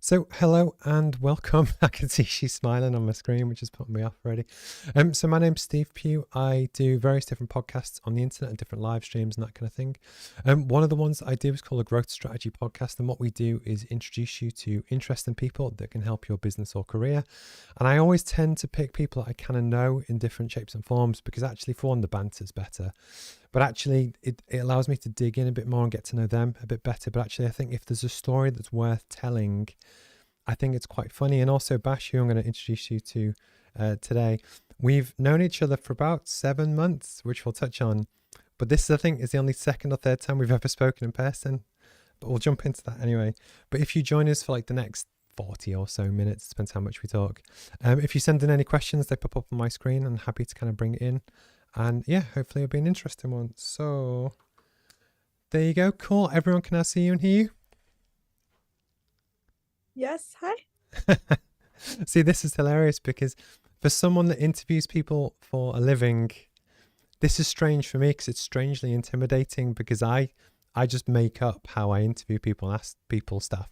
So hello and welcome. I can see she's smiling on my screen, which is putting me off already. So my name's Steve Pugh. I do various different podcasts on the internet and different live streams and that kind of thing. One of the ones I do is called a growth strategy podcast. And what we do is introduce you to interesting people that can help your business or career. And I always tend to pick people that I kind of know in different shapes and forms because actually, for one, the banter's better. But actually, it allows me to dig in a bit more and get to know them a bit better. But actually, I think if there's a story that's worth telling, I think it's quite funny. And also, Bash, who I'm going to introduce you to today, we've known each other for about 7 months, which we'll touch on. But this, I think, is the only second or third time we've ever spoken in person. But we'll jump into that anyway. But if you join us for like the next 40 or so minutes, depends how much we talk. If you send in any questions, they pop up on my screen. I'm happy to kind of bring it in. And yeah, hopefully it'll be an interesting one. So there you go. Cool. Everyone can now see you and hear you. Yes. Hi. See, this is hilarious because for someone that interviews people for a living, this is strange for me because it's strangely intimidating because I just make up how I interview people and ask people stuff.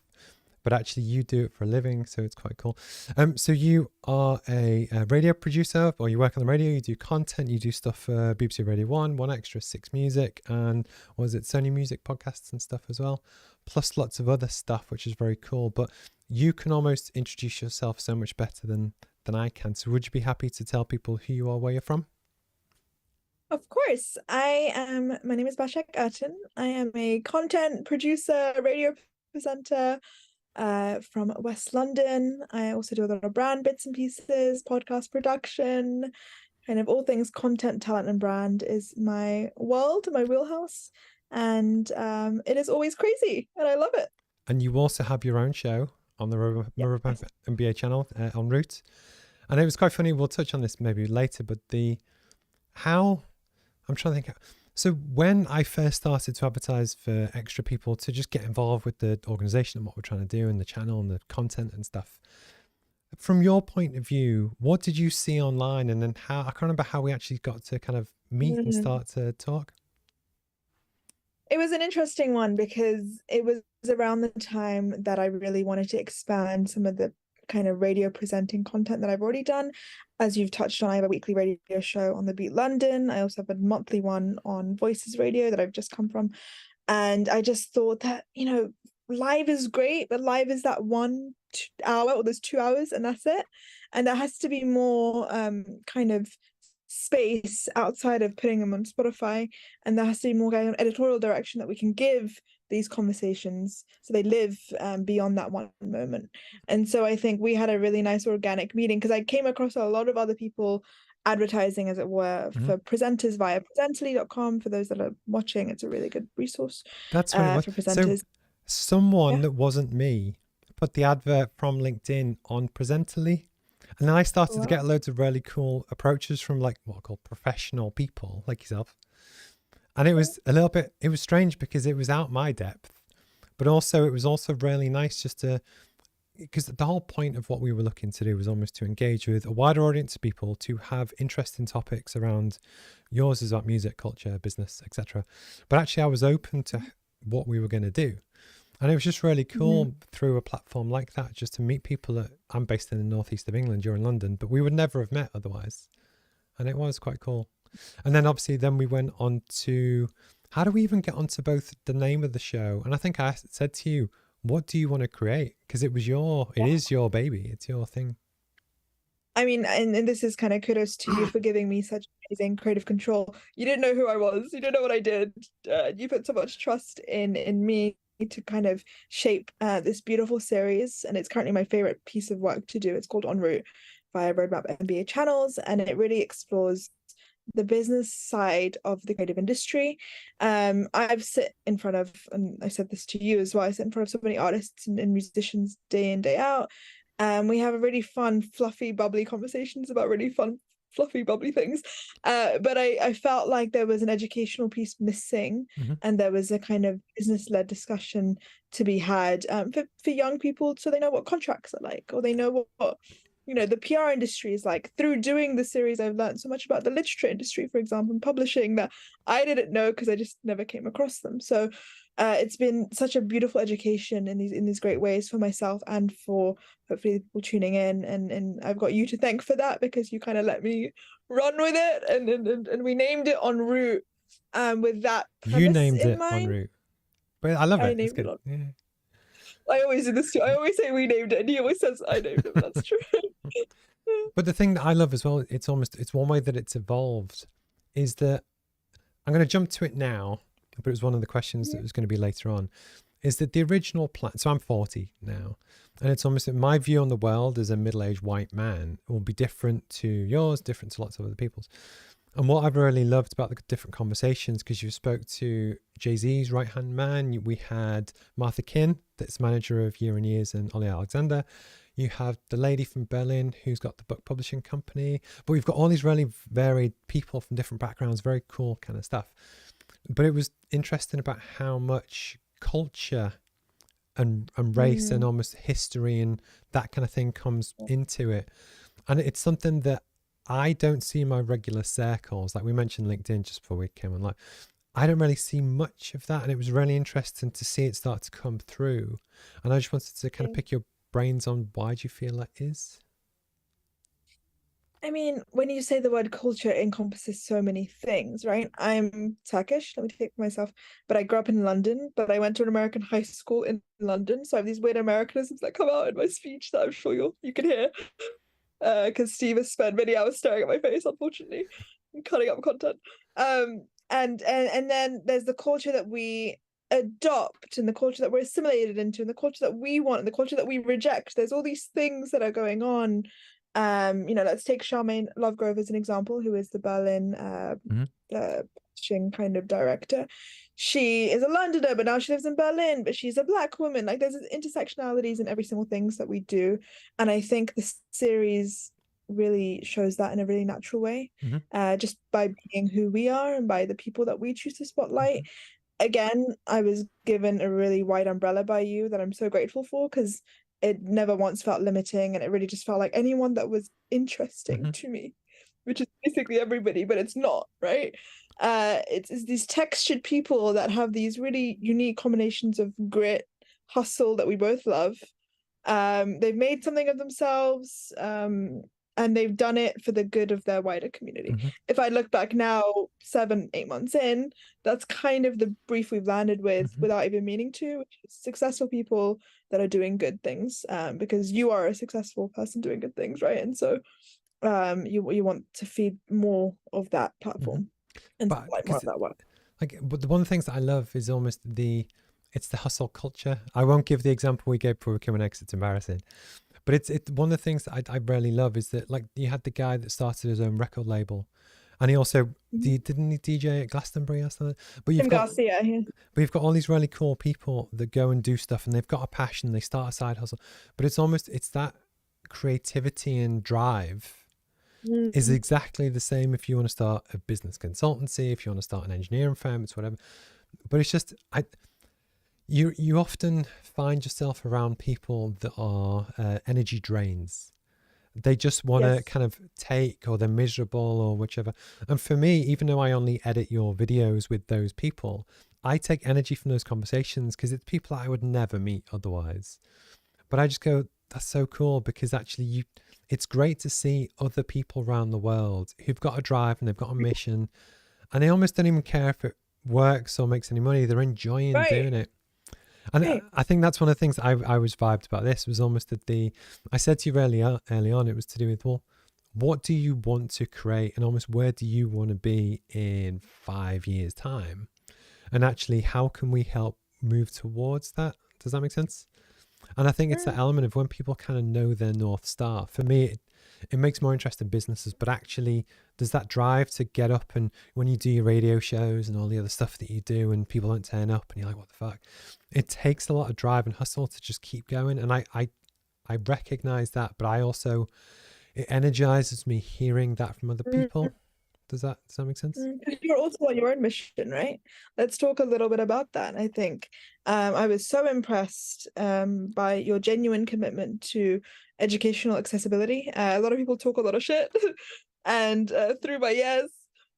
But actually you do it for a living, so it's quite cool. So you are a radio producer, or you work on the radio, you do content, you do stuff for BBC Radio 1, 1Extra, 6 Music, and was it Sony Music podcasts and stuff as well, plus lots of other stuff, which is very cool. But you can almost introduce yourself so much better than I can. So would you be happy to tell people who you are, where you're from? Of course. My name is Basak Erten. I am a content producer, radio presenter from West London. I also do a lot of brand bits and pieces, podcast production, kind of all things content, talent, and brand is my world, my wheelhouse. And it is always crazy, and I love it. And you also have your own show on the Roadmap MBA channel en route. And it was quite funny. We'll touch on this maybe later, but I'm trying to think. So when I first started to advertise for extra people to just get involved with the organization and what we're trying to do and the channel and the content and stuff, from your point of view, what did you see online? And then I can't remember how we actually got to kind of meet and start to talk. It was an interesting one because it was around the time that I really wanted to expand some of the kind of radio presenting content that I've already done. As you've touched on, I have a weekly radio show on the Beat London. I also have a monthly one on Voices Radio that I've just come from. And I just thought that, live is great, but live is that 1 hour or there's 2 hours and that's it. And there has to be more kind of space outside of putting them on Spotify. And there has to be more kind of editorial direction that we can give these conversations so they live beyond that one moment. And so I think we had a really nice organic meeting because I came across a lot of other people advertising, as it were, for presenters via presently.com. For those that are watching, it's a really good resource. That's what it was. For presenters. So someone that wasn't me put the advert from LinkedIn on Presently. And then I started to get loads of really cool approaches from like what I call professional people like yourself. And it was it was strange because it was out my depth, but also it was also really nice just because the whole point of what we were looking to do was almost to engage with a wider audience of people, to have interesting topics around. Yours is about music, culture, business, etc. But actually I was open to what we were going to do. And it was just really cool through a platform like that, just to meet people that I'm based in the northeast of England, you're in London, but we would never have met otherwise. And it was quite cool. And then obviously we went on to, how do we even get onto both the name of the show? And I think I said to you, what do you want to create? Because it is your baby. It's your thing. I mean, and this is kind of kudos to you for giving me such amazing creative control. You didn't know who I was. You didn't know what I did. You put so much trust in me to kind of shape this beautiful series. And it's currently my favorite piece of work to do. It's called En Route via Roadmap MBA channels. And it really explores the business side of the creative industry. I've sit in front of, and I said this to you as well, I sit in front of so many artists and musicians day in, day out. We have a really fun, fluffy, bubbly conversations about really fun, fluffy, bubbly things. But I felt like there was an educational piece missing, and there was a kind of business-led discussion to be had for young people, so they know what contracts are like, or they know what the PR industry is like. Through doing the series, I've learned so much about the literature industry, for example, and publishing, that I didn't know because I just never came across them. So it's been such a beautiful education in these great ways for myself and for hopefully the people tuning in, and I've got you to thank for that, because you kind of let me run with it, and we named it En route with that You premise named in it en mind. route, but I love I it. It's named it good. on. Yeah. I always do this too. I always say we named it, and he always says I named it, but that's true. But the thing that I love as well, it's one way that it's evolved, is that I'm going to jump to it now, but it was one of the questions that was going to be later on, is that the original plan. So I'm 40 now, and it's almost my view on the world as a middle-aged white man will be different to yours, different to lots of other people's. And what I've really loved about the different conversations, because you spoke to Jay-Z's right-hand man, we had Martha Kin, that's manager of Year and Years, and Ollie Alexander. You have the lady from Berlin who's got the book publishing company. But we've got all these really varied people from different backgrounds, very cool kind of stuff. But it was interesting about how much culture and race and almost history and that kind of thing comes into it. And it's something that I don't see in my regular circles. Like we mentioned LinkedIn just before we came on live. I don't really see much of that. And it was really interesting to see it start to come through. And I just wanted to kind of pick your brains on why do you feel that is? I mean, when you say the word culture, it encompasses so many things, right? I'm Turkish, let me take myself, but I grew up in London, but I went to an American high school in London. So I have these weird Americanisms that come out in my speech that I'm sure you can hear. Because Steve has spent many hours staring at my face, unfortunately, and cutting up content. And then there's the culture that we adopt, and the culture that we're assimilated into, and the culture that we want, and the culture that we reject. There's all these things that are going on. Let's take Charmaine Lovegrove as an example, who is the Berlin publishing kind of director. She is a Londoner, but now she lives in Berlin, but she's a Black woman. Like there's intersectionalities in every single things that we do. And I think the series really shows that in a really natural way, just by being who we are and by the people that we choose to spotlight. Again, I was given a really wide umbrella by you that I'm so grateful for, because it never once felt limiting, and it really just felt like anyone that was interesting to me, which is basically everybody, but it's not, right? It's these textured people that have these really unique combinations of grit, hustle that we both love. They've made something of themselves, and they've done it for the good of their wider community. If I look back now, 7-8 months in, that's kind of the brief we've landed with without even meaning to, which is successful people that are doing good things, because you are a successful person doing good things, right? And so you want to feed more of that platform and like more of that work. But the one of the things that I love is almost it's the hustle culture. I won't give the example we gave before we came on X, it's embarrassing. But it's one of the things that I really love is that, like, you had the guy that started his own record label, and he also didn't he DJ at Glastonbury or something. But you've got all these really cool people that go and do stuff, and they've got a passion. They start a side hustle, but it's that creativity and drive is exactly the same if you want to start a business consultancy, if you want to start an engineering firm, it's whatever. But it's just You often find yourself around people that are energy drains. They just want to kind of take, or they're miserable or whichever. And for me, even though I only edit your videos with those people, I take energy from those conversations because it's people that I would never meet otherwise. But I just go, that's so cool, because actually it's great to see other people around the world who've got a drive and they've got a mission, and they almost don't even care if it works or makes any money. They're enjoying doing it. And I think that's one of the things I was vibed about this was almost that I said to you early on, it was to do with, well, what do you want to create, and almost where do you want to be in 5 years' time? And actually, how can we help move towards that? Does that make sense? And I think it's that element of when people kind of know their North Star. For me, it makes more interesting businesses, but actually there's that drive to get up, and when you do your radio shows and all the other stuff that you do and people don't turn up and you're like, what the fuck? It takes a lot of drive and hustle to just keep going. And I recognize that, but I also, it energizes me hearing that from other people. Does that make sense? You're also on your own mission, right? Let's talk a little bit about that. I think I was so impressed by your genuine commitment to educational accessibility. A lot of people talk a lot of shit, and through my years,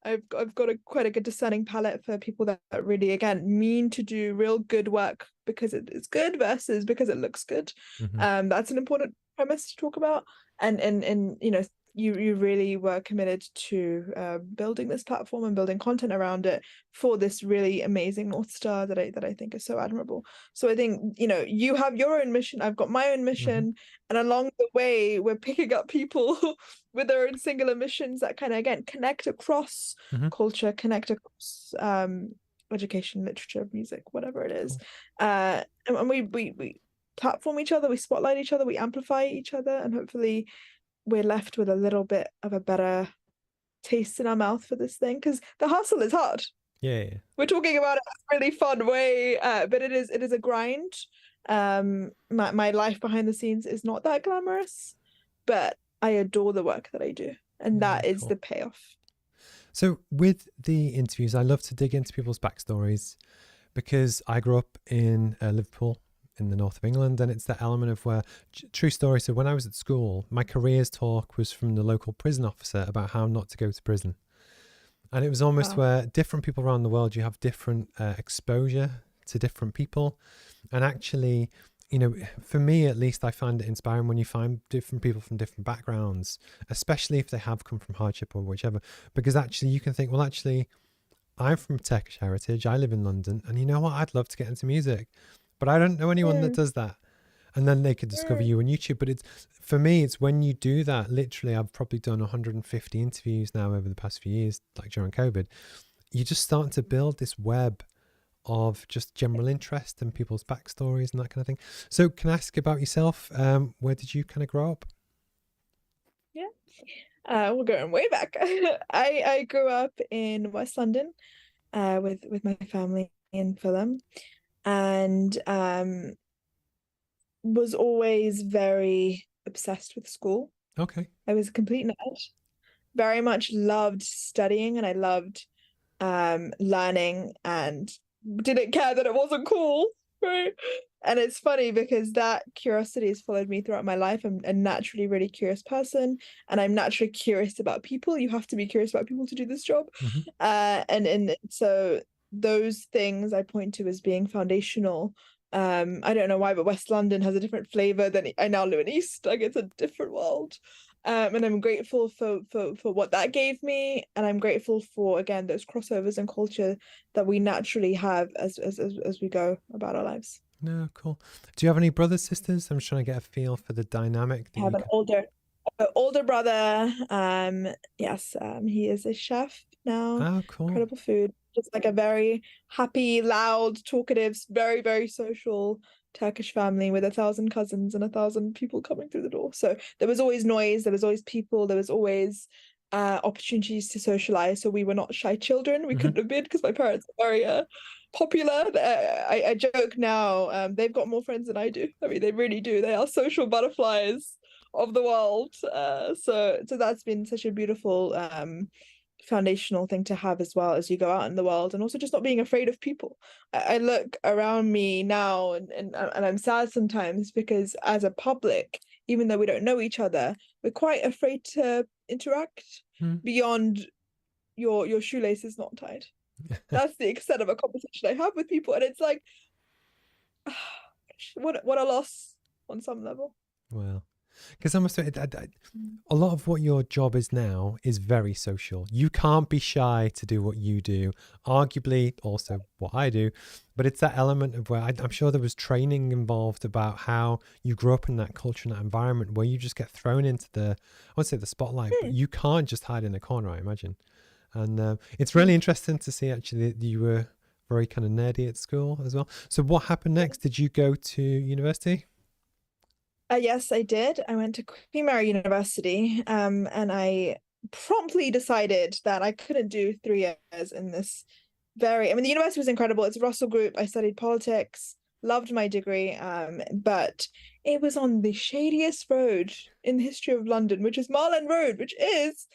I've got quite a good discerning palette for people that really, again, mean to do real good work because it is good versus because it looks good. That's an important premise to talk about. And you know, you really were committed to building this platform and building content around it for this really amazing North Star that I think is so admirable. So I think, you know, you have your own mission, I've got my own mission, and along the way we're picking up people with their own singular missions that kind of, again, connect across culture, connect across education, literature, music, whatever it is. And we platform each other, we spotlight each other, we amplify each other, and hopefully we're left with a little bit of a better taste in our mouth for this thing, because the hustle is hard. Yeah. We're talking about it in a really fun way, but it is a grind. My life behind the scenes is not that glamorous, but I adore the work that I do, and that is the payoff. So with the interviews, I love to dig into people's backstories, because I grew up in Liverpool in the north of England, and it's that element of where, true story, so when I was at school, my careers talk was from the local prison officer about how not to go to prison. And it was almost where different people around the world, you have different exposure to different people. And actually, you know, for me at least, I find it inspiring when you find different people from different backgrounds, especially if they have come from hardship or whichever, because actually you can think, well, actually, I'm from Turkish heritage, I live in London, and you know what, I'd love to get into music, but I don't know anyone that does that. And then they could discover you on YouTube. But it's, for me, it's when you do that, literally, I've probably done 150 interviews now over the past few years, like during COVID, you just start to build this web of just general interest and people's backstories and that kind of thing. So can I ask about yourself? Where did you kind of grow up? Yeah, we're going way back. I grew up in West London with my family in Fulham, and was always very obsessed with school. Okay. I was a complete nerd. Very much loved studying, and I loved learning, and didn't care that it wasn't cool, right? And it's funny because that curiosity has followed me throughout my life. I'm a naturally really curious person, and I'm naturally curious about people. You have to be curious about people to do this job. And so those things I point to as being foundational. I don't know why, but West London has a different flavor than I now live in East. Like, it's a different world. And I'm grateful for what that gave me, and I'm grateful for, again, those crossovers in culture that we naturally have as we go about our lives. No, cool. Do you have any brothers, sisters? I'm just trying to get a feel for the dynamic. I have an older brother. Yes, he is a chef now. Oh, cool. Incredible food. Just like a very happy, loud, talkative, very, very social Turkish family with 1,000 cousins and 1,000 people coming through the door. So there was always noise, there was always people, there was always opportunities to socialize. So we were not shy children. We couldn't have been, because my parents are very popular. I joke now, they've got more friends than I do. I mean, they really do. They are social butterflies of the world. So that's been such a beautiful foundational thing to have as well as you go out in the world, and also just not being afraid of people. I look around me now and I'm sad sometimes, because as a public, even though we don't know each other, we're quite afraid to interact beyond your shoelace is not tied. That's the extent of a conversation I have with people, and it's like, what a loss on some level. Well, because I must say, a lot of what your job is now is very social. You can't be shy to do what you do, arguably also what I do, but it's that element of where I'm sure there was training involved about how you grew up in that culture and that environment where you just get thrown into I won't say the spotlight, but you can't just hide in a corner, I imagine. And it's really interesting to see actually that you were very kind of nerdy at school as well. So what happened next? Did you go to university? Yes, I did. I went to Queen Mary University, and I promptly decided that I couldn't do 3 years in this I mean, the university was incredible. It's a Russell Group. I studied politics, loved my degree, but it was on the shadiest road in the history of London, which is Marland Road, which is,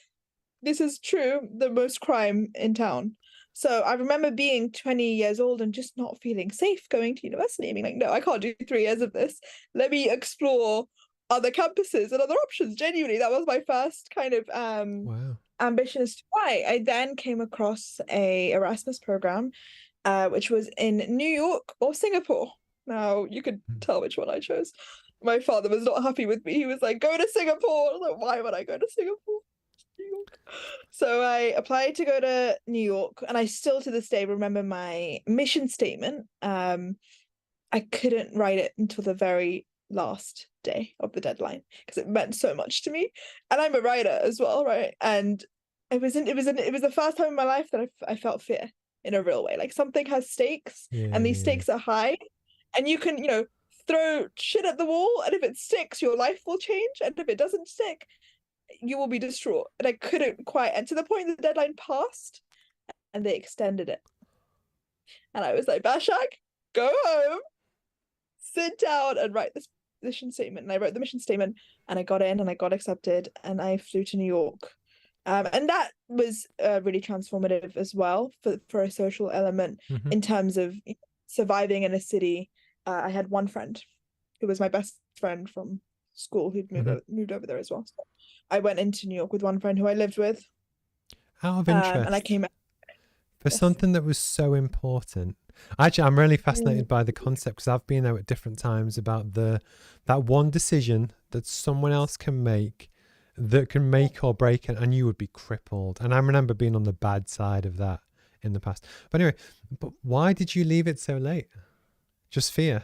this is true, the most crime in town. So I remember being 20 years old and just not feeling safe going to university. I mean, like, no, I can't do 3 years of this. Let me explore other campuses and other options. Genuinely, that was my first kind of Wow. ambition as to why. I then came across a Erasmus program, which was in New York or Singapore. Now you could tell which one I chose. My father was not happy with me. He was like, "Go to Singapore." I was like, "Why would I go to Singapore?" New York. So I applied to go to New York, and I still to this day remember my mission statement. I couldn't write it until the very last day of the deadline because it meant so much to me, and I'm a writer as well, right? And it was the first time in my life that I felt fear in a real way. Like something has stakes, and these stakes are high, and you can throw shit at the wall, and if it sticks, your life will change, and if it doesn't stick, you will be distraught. And I couldn't quite, and to the point the deadline passed, and they extended it, and I was like, Basak, go home, sit down and write this mission statement. And I wrote the mission statement, and I got in, and I got accepted, and I flew to New York. And that was really transformative as well for a social element in terms of surviving in a city. I had one friend who was my best friend from school who'd moved over there as well. So I went into New York with one friend who I lived with. Out of interest, and I came out. For something that was so important. Actually, I'm really fascinated by the concept because I've been there at different times about that one decision that someone else can make that can make or break it, and you would be crippled. And I remember being on the bad side of that in the past. But anyway, why did you leave it so late? Just fear?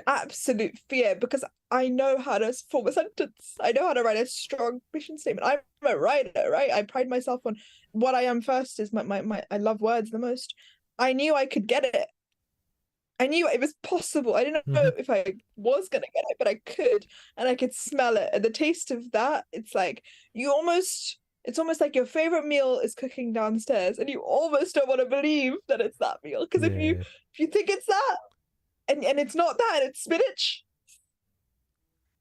Absolute fear, because I know how to form a sentence. I know how to write a strong mission statement. I'm a writer, right? I pride myself on what I am first is my I love words the most. I knew I could get it. I knew it was possible. I didn't know if I was going to get it, but I could, and I could smell it. And the taste of that, it's like it's almost like your favorite meal is cooking downstairs, and you almost don't want to believe that it's that meal. Because if you think it's that, and it's not that, and it's spinach.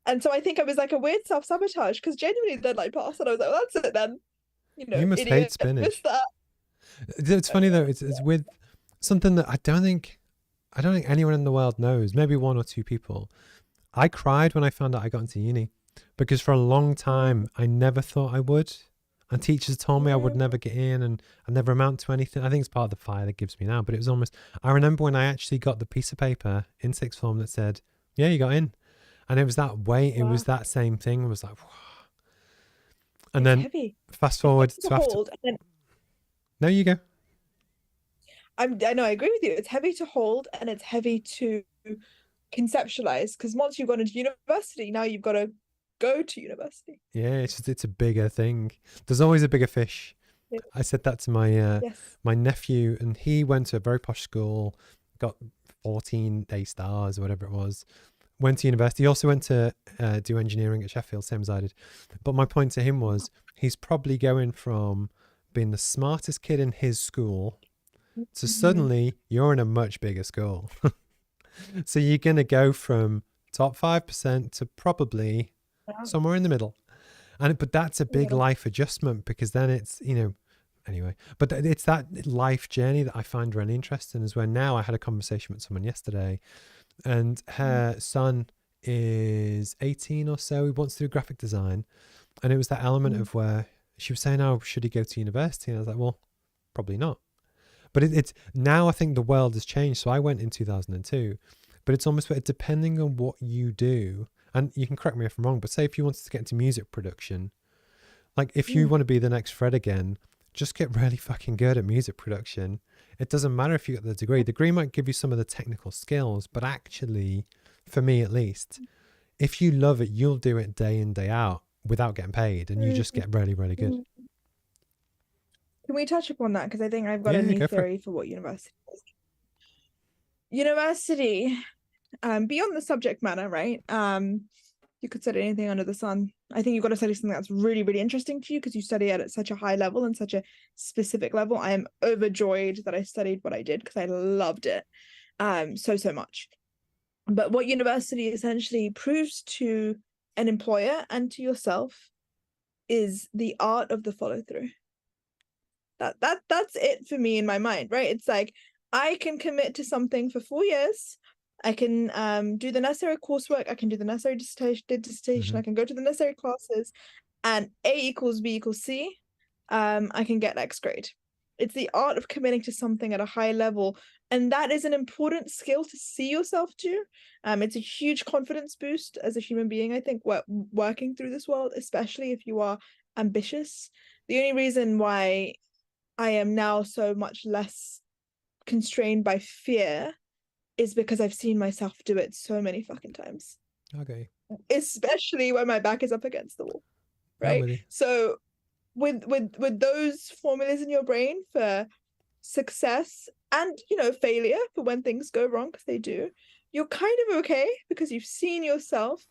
And so I think I was like a weird self-sabotage, because genuinely the deadline passed, and I was like, well, that's it then. You must hate spinach. That. It's funny though, it's with something that I don't think anyone in the world knows, maybe one or two people. I cried when I found out I got into uni, because for a long time I never thought I would. And teachers told me I would never get in, and I'd never amount to anything. I think it's part of the fire that gives me now, but it was almost, I remember when I actually got the piece of paper in sixth form that said, yeah, you got in. And it was that way, it was that same thing. It was like, wow. And then heavy. Fast forward to after. No, you go. I know, I agree with you. It's heavy to hold, and it's heavy to conceptualize, because once you've gone into university, now you've got to go to university. Yeah, it's a bigger thing. There's always a bigger fish. Yeah. I said that to my my nephew, and he went to a very posh school, got 14 A stars or whatever it was, went to university. He also went to do engineering at Sheffield, same as I did. But my point to him was, he's probably going from being the smartest kid in his school to suddenly you're in a much bigger school. So you're going to go from top 5% to probably somewhere in the middle. But that's a big life adjustment, because then it's, anyway, but it's that life journey that I find really interesting, is where now I had a conversation with someone yesterday, and her son is 18 or so. He wants to do graphic design. And it was that element of where she was saying, oh, should he go to university? And I was like, well, probably not. But it's now, I think the world has changed. So I went in 2002, but it's almost depending on what you do. And you can correct me if I'm wrong, but say if you wanted to get into music production, like if you want to be the next Fred again, just get really fucking good at music production. It doesn't matter if you got the degree. The degree might give you some of the technical skills, but actually, for me at least, if you love it, you'll do it day in, day out without getting paid, and you just get really, really good. Can we touch upon that? Because I think I've got a new theory for what university is. University, beyond the subject matter, right? You could study anything under the sun. I think you've got to study something that's really, really interesting to you, because you study it at such a high level and such a specific level. I am overjoyed that I studied what I did, because I loved it so much. But what university essentially proves to an employer and to yourself is the art of the follow-through. That's it for me in my mind, right? It's like, I can commit to something for 4 years. I can do the necessary coursework. I can do the necessary dissertation. I can go to the necessary classes. and A equals B equals C, I can get X grade. It's the art of committing to something at a high level. And that is an important skill to see yourself do. It's a huge confidence boost as a human being, I think, working through this world, especially if you are ambitious. The only reason why I am now so much less constrained by fear is because I've seen myself do it so many fucking times. Okay. Especially when my back is up against the wall. I'm Right. with you. So with those formulas in your brain for success and, you know, failure for when things go wrong, because they do, you're kind of okay because you've seen yourself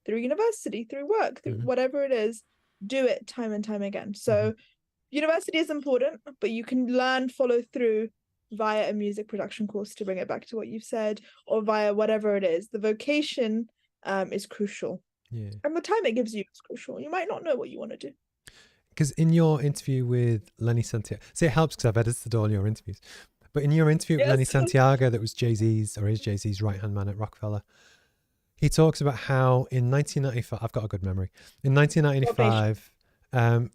through university, through work, through whatever it is, do it time and time again. So university is important, but you can learn follow through via a music production course, to bring it back to what you've said, or via whatever it is. The vocation is crucial. Yeah. And the time it gives you is crucial. You might not know what you want to do. Because in your interview with Lenny Santiago, see, it helps because I've edited all your interviews. But in your interview with Lenny Santiago, that was Jay-Z's, or is Jay-Z's right-hand man at Rockefeller, he talks about how in 1995, I've got a good memory, in 1995,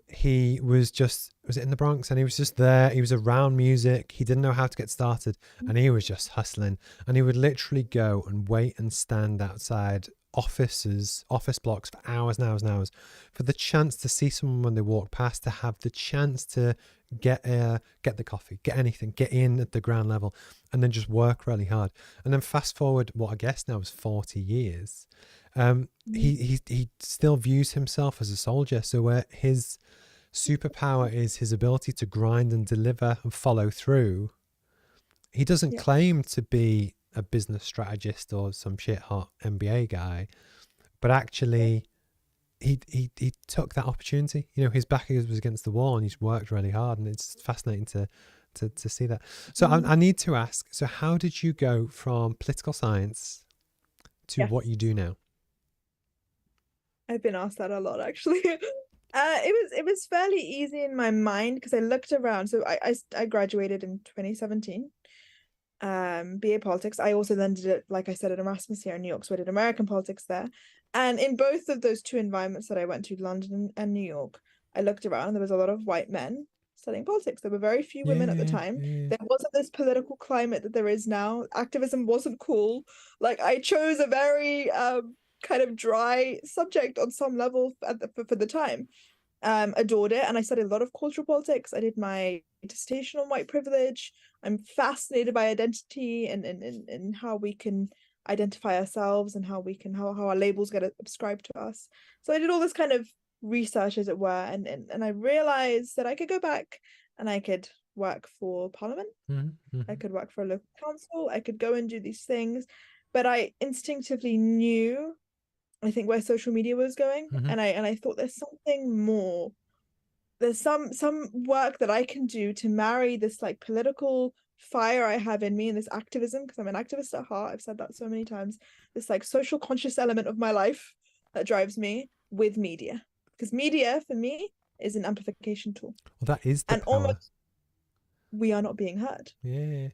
he was it in the Bronx? And he was just there. He was around music. He didn't know how to get started. And he was just hustling. And he would literally go and wait and stand outside office blocks for hours and hours and hours for the chance to see someone when they walk past, to have the chance to get the coffee, get anything, get in at the ground level, and then just work really hard. And then fast forward, what I guess now is 40 years, he still views himself as a soldier. So where his superpower is his ability to grind and deliver and follow through, he doesn't claim to be a business strategist or some shit hot MBA guy, but actually he took that opportunity. You know, his back was against the wall and he's worked really hard, and it's fascinating to see that. So I need to ask, so how did you go from political science to what you do now? I've been asked that a lot, actually. It was fairly easy in my mind because I looked around. So I graduated in 2017. BA politics. I also then did it, like I said, at Erasmus here in New York, so I did American politics there. And in both of those two environments that I went to, London and New York, I looked around and there was a lot of white men studying politics. There were very few women at the time. There wasn't this political climate that there is now. Activism wasn't cool. Like, I chose a very kind of dry subject on some level for the time. Adored it, and I studied a lot of cultural politics. I did my dissertation on white privilege. I'm fascinated by identity and how we can identify ourselves and how our labels get ascribed to us. So I did all this kind of research, as it were, and I realized that I could go back and I could work for Parliament. I could work for a local council. I could go and do these things, but I instinctively knew, I think, where social media was going, and I thought there's something more. There's some work that I can do to marry this like political fire I have in me and this activism, because I'm an activist at heart. I've said that so many times. This like social conscious element of my life that drives me, with media, because media for me is an amplification tool. Well, that is the and power. Almost we are not being heard. Yeah,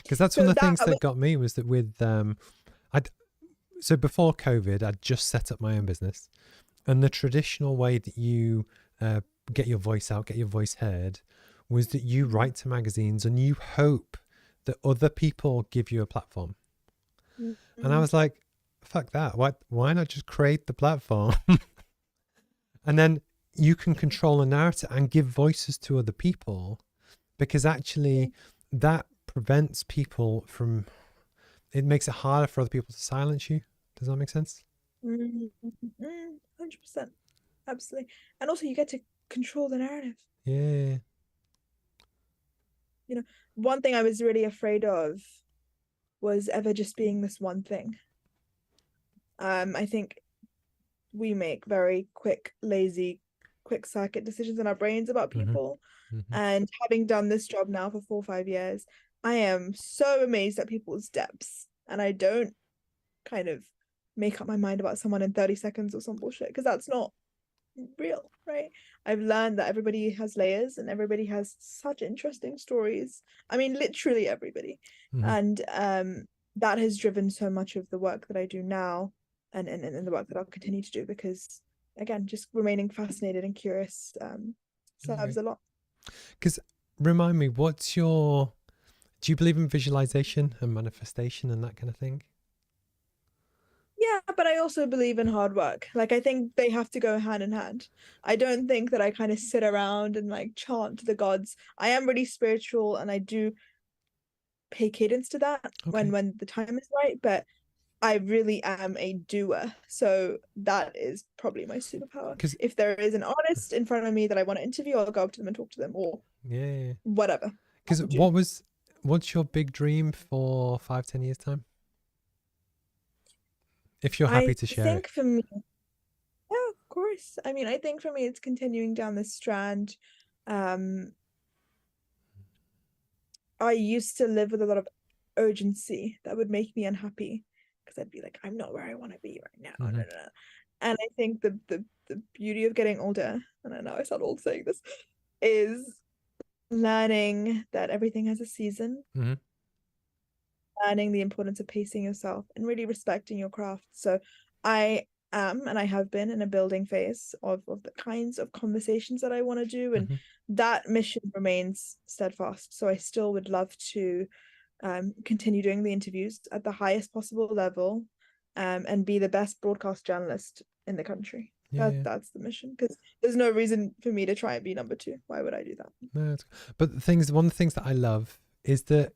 because that's one of the things that got me was that with so before COVID, I'd just set up my own business, and the traditional way that you get your voice out, get your voice heard, was that you write to magazines and you hope that other people give you a platform. And I was like, fuck that. Why not just create the platform? And then you can control the narrative and give voices to other people, because actually that prevents people from, it makes it harder for other people to silence you. Does that make sense? 100%. Absolutely. And also you get to control the narrative. Yeah. You know, one thing I was really afraid of was ever just being this one thing. I think we make very quick, lazy, quick circuit decisions in our brains about people. And having done this job now for 4 or 5 years, I am so amazed at people's depths, and I don't kind of make up my mind about someone in 30 seconds or some bullshit, because that's not real, right? I've learned that everybody has layers and everybody has such interesting stories. I mean, literally everybody. And that has driven so much of the work that I do now, and the work that I'll continue to do, because again, just remaining fascinated and curious serves a lot. Because remind me, do you believe in visualization and manifestation and that kind of thing? Yeah, but I also believe in hard work. Like, I think they have to go hand in hand. I don't think that I kind of sit around and like chant to the gods. I am really spiritual and I do pay cadence to that Okay. when the time is right, but I really am a doer. So that is probably my superpower. Because If there is an artist in front of me that I want to interview, I'll go up to them and talk to them or yeah, whatever. because I'll do. what's your big dream for 5, 10 years time? If you're happy I to share it. think for me, yeah, of course. I mean, I think for me, it's continuing down this strand. Um, I used to live with a lot of urgency that would make me unhappy because I'd be like, I'm not where I want to be right now. Mm-hmm. And I think the beauty of getting older, and I know I sound old saying this, is learning that everything has a season, Mm-hmm. learning the importance of pacing yourself and really respecting your craft. So I am and I have been in a building phase of the kinds of conversations that I want to do, and Mm-hmm. that mission remains steadfast. So I still would love to continue doing the interviews at the highest possible level, and be the best broadcast journalist in the country. Yeah. That's the mission, because there's no reason for me to try and be number two. Why would I do that? No, but one of the things that I love is that,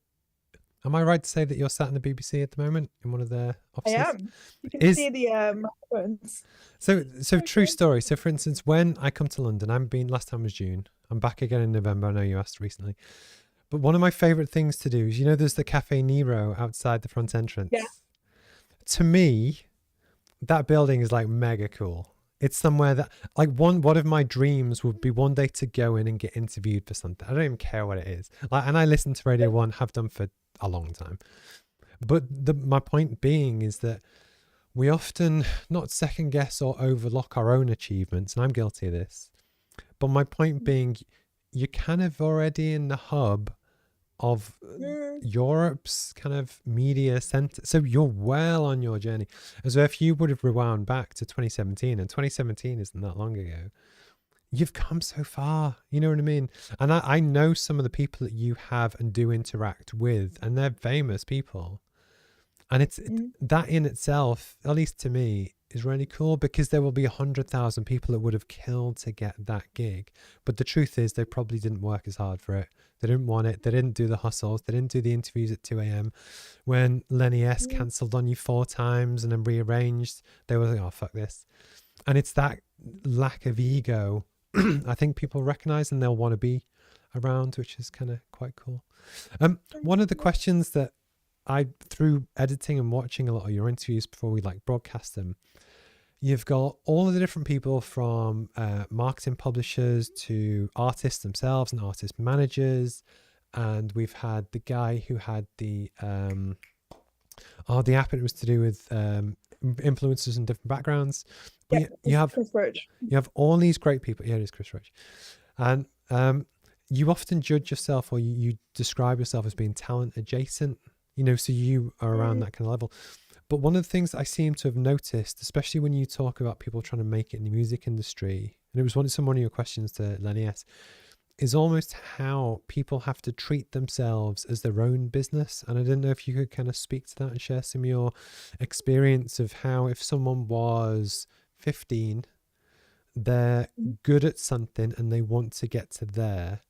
am I right to say that you're sat in the BBC at the moment in one of their I offices? am. You can Is see the microphones. so Okay. true story. So for instance, when I come to London, I'm been last time was June. I'm back again in November. I know you asked recently. But one of my favorite things to do is, there's the Cafe Nero outside the front entrance. Yeah. To me, that building is like mega cool. It's somewhere that, like, one of my dreams would be one day to go in and get interviewed for something. I don't even care what it is. Like, and I listen to Radio 1, have done for a long time. But my point being is that we often not second guess or overlook our own achievements, and I'm guilty of this. But my point being, you're kind of already in the hub of Europe's kind of media center, so you're well on your journey. As if you would have rewound back to 2017, and 2017 isn't that long ago, you've come so far, you know what I mean? And I know some of the people that you have and do interact with, and they're famous people, and that in itself, at least to me, is really cool, because there will be 100,000 people that would have killed to get that gig, but the truth is they probably didn't work as hard for it. They didn't want it. They didn't do the hustles. They didn't do the interviews at 2 a.m. When Lenny S cancelled on you 4 times and then rearranged, they were like, oh, fuck this. And it's that lack of ego I think people recognize and they'll want to be around, which is kind of quite cool. One of the questions that through editing and watching a lot of your interviews before we like broadcast them, you've got all of the different people from marketing publishers to artists themselves and artist managers. And we've had the guy who had the app, and it was to do with influencers in different backgrounds. But you have Chris Roach. You have all these great people. Yeah, it is Chris Roach. And you often judge yourself, or you describe yourself as being talent adjacent, so you are around that kind of level. But one of the things I seem to have noticed, especially when you talk about people trying to make it in the music industry, and it was one of your questions to Lenny S, is almost how people have to treat themselves as their own business. And I didn't know if you could kind of speak to that and share some of your experience of how, if someone was 15, they're good at something and they want to get to there,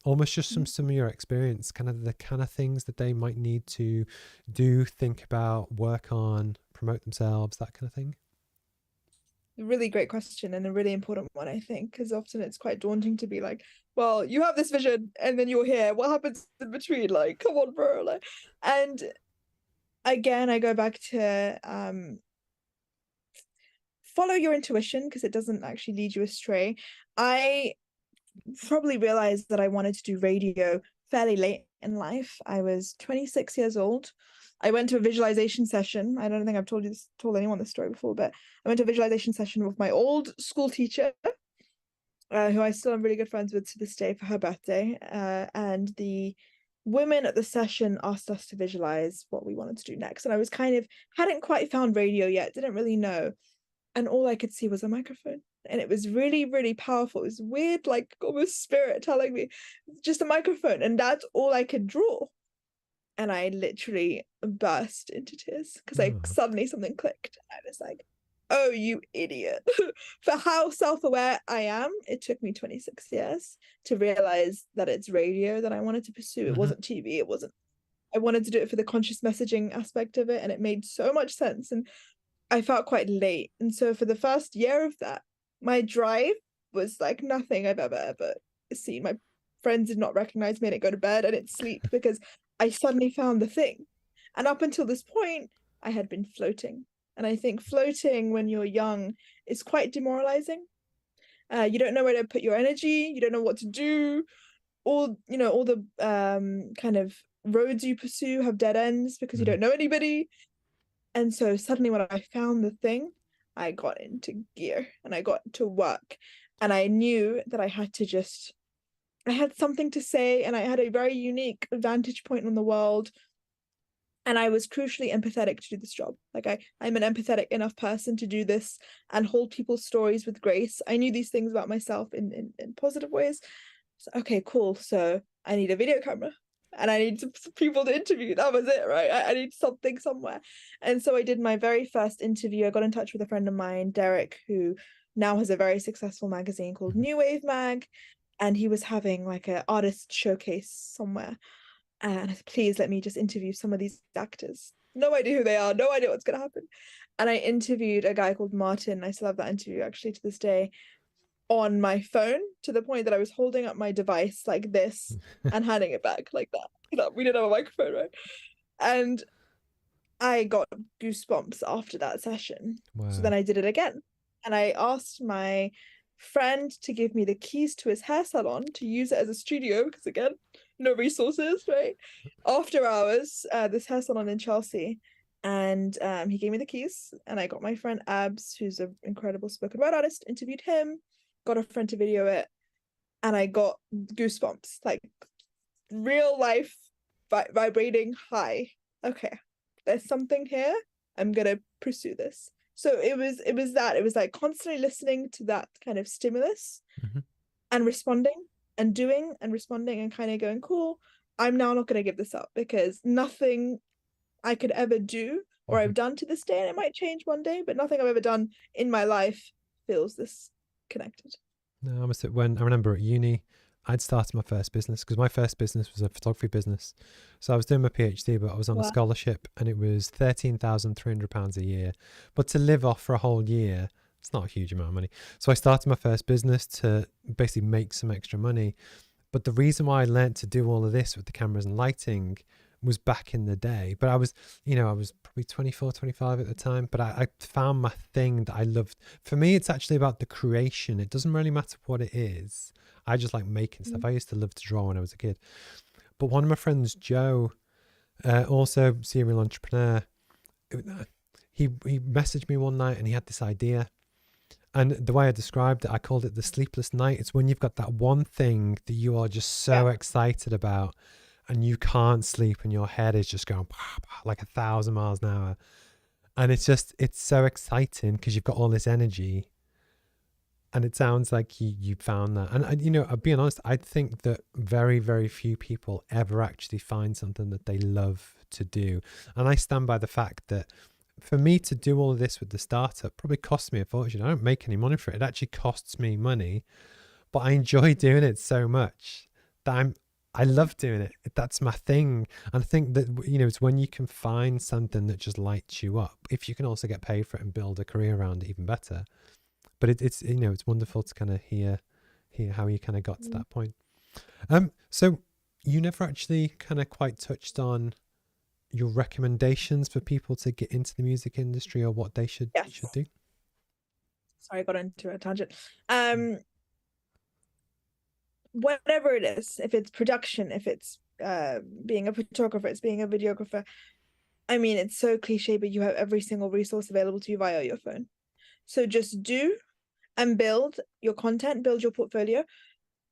almost just some of your experience, kind of the kind of things that they might need to do, think about, work on, promote themselves, that kind of thing. Really great question, and a really important one, I think, because often it's quite daunting to be like, well, you have this vision and then you're here, what happens in between? Like, come on, bro. Like, and again, I go back to follow your intuition, because it doesn't actually lead you astray. I probably realized that I wanted to do radio fairly late in life. I was 26 years old. I went to a visualization session. I don't think I've told anyone this story before, but I went to a visualization session with my old school teacher, who I still am really good friends with to this day, for her birthday. And the women at the session asked us to visualize what we wanted to do next. And I was hadn't quite found radio yet, didn't really know. And all I could see was a microphone. and it was really, really powerful. It was weird, like almost spirit telling me, just a microphone, and that's all I could draw. And I literally burst into tears because suddenly something clicked. I was like, oh, you idiot. For how self-aware I am, it took me 26 years to realize that it's radio that I wanted to pursue. It wasn't TV. It wasn't. I wanted to do it for the conscious messaging aspect of it, and it made so much sense. And I felt quite late. And so for the first year of that, my drive was like nothing I've ever seen. My friends did not recognize me. I didn't go to bed. I didn't sleep because I suddenly found the thing. And up until this point, I had been floating. And I think floating when you're young is quite demoralizing. You don't know where to put your energy. You don't know what to do. All the kind of roads you pursue have dead ends because you don't know anybody. And so suddenly when I found the thing, I got into gear and I got to work. And I knew that I had something to say, and I had a very unique vantage point on the world. And I was crucially empathetic to do this job. Like I'm an empathetic enough person to do this and hold people's stories with grace. I knew these things about myself in positive ways. So, okay, cool. So I need a video camera and I need some people to interview. That was it, right? I need something somewhere. And so I did my very first interview. I got in touch with a friend of mine, Derek, who now has a very successful magazine called New Wave Mag. And he was having like an artist showcase somewhere. And I said, please let me just interview some of these actors. No idea who they are, no idea what's going to happen. And I interviewed a guy called Martin. I still have that interview actually to this day on my phone, to the point that I was holding up my device like this and handing it back like that. We didn't have a microphone, right? And I got goosebumps after that session. Wow. So then I did it again. And I asked my friend to give me the keys to his hair salon to use it as a studio because, again, no resources, right? After hours, this hair salon in Chelsea, and he gave me the keys, and I got my friend Abs, who's an incredible spoken word artist, interviewed him, got a friend to video it, and I got goosebumps, like real life vibrating high. Okay, there's something here. I'm gonna pursue this. So it was like constantly listening to that kind of stimulus and responding and doing and responding and kind of going, cool, I'm now not going to give this up, because nothing I could ever do or I've done to this day, and it might change one day, but nothing I've ever done in my life feels this connected. No, when I remember at uni, I'd started my first business, because my first business was a photography business. So I was doing my PhD, but I was on a scholarship, and it was £13,300 a year. But to live off for a whole year, it's not a huge amount of money. So I started my first business to basically make some extra money. But the reason why I learned to do all of this with the cameras and lighting was back in the day. But I was probably 24, 25 at the time. But I found my thing that I loved. For me, it's actually about the creation. It doesn't really matter what it is. I just like making stuff. I used to love to draw when I was a kid. But one of my friends, Joe, also serial entrepreneur, he messaged me one night and he had this idea. And the way I described it, I called it the sleepless night. It's when you've got that one thing that you are just so excited about and you can't sleep and your head is just going like 1,000 miles an hour. And it's so exciting because you've got all this energy. And it sounds like you found that. And, I'll be honest, I think that very, very few people ever actually find something that they love to do. And I stand by the fact that for me to do all of this with the startup probably costs me a fortune. I don't make any money for it. It actually costs me money, but I enjoy doing it so much that I love doing it. That's my thing. And I think that, it's when you can find something that just lights you up. If you can also get paid for it and build a career around it, even better. But it's wonderful to kind of hear how you kind of got to that point. So you never actually kind of quite touched on your recommendations for people to get into the music industry or what they should do. Sorry, I got into a tangent. Whatever it is, if it's production, if it's being a photographer, it's being a videographer. I mean, it's so cliche, but you have every single resource available to you via your phone. So just do and build your content, build your portfolio.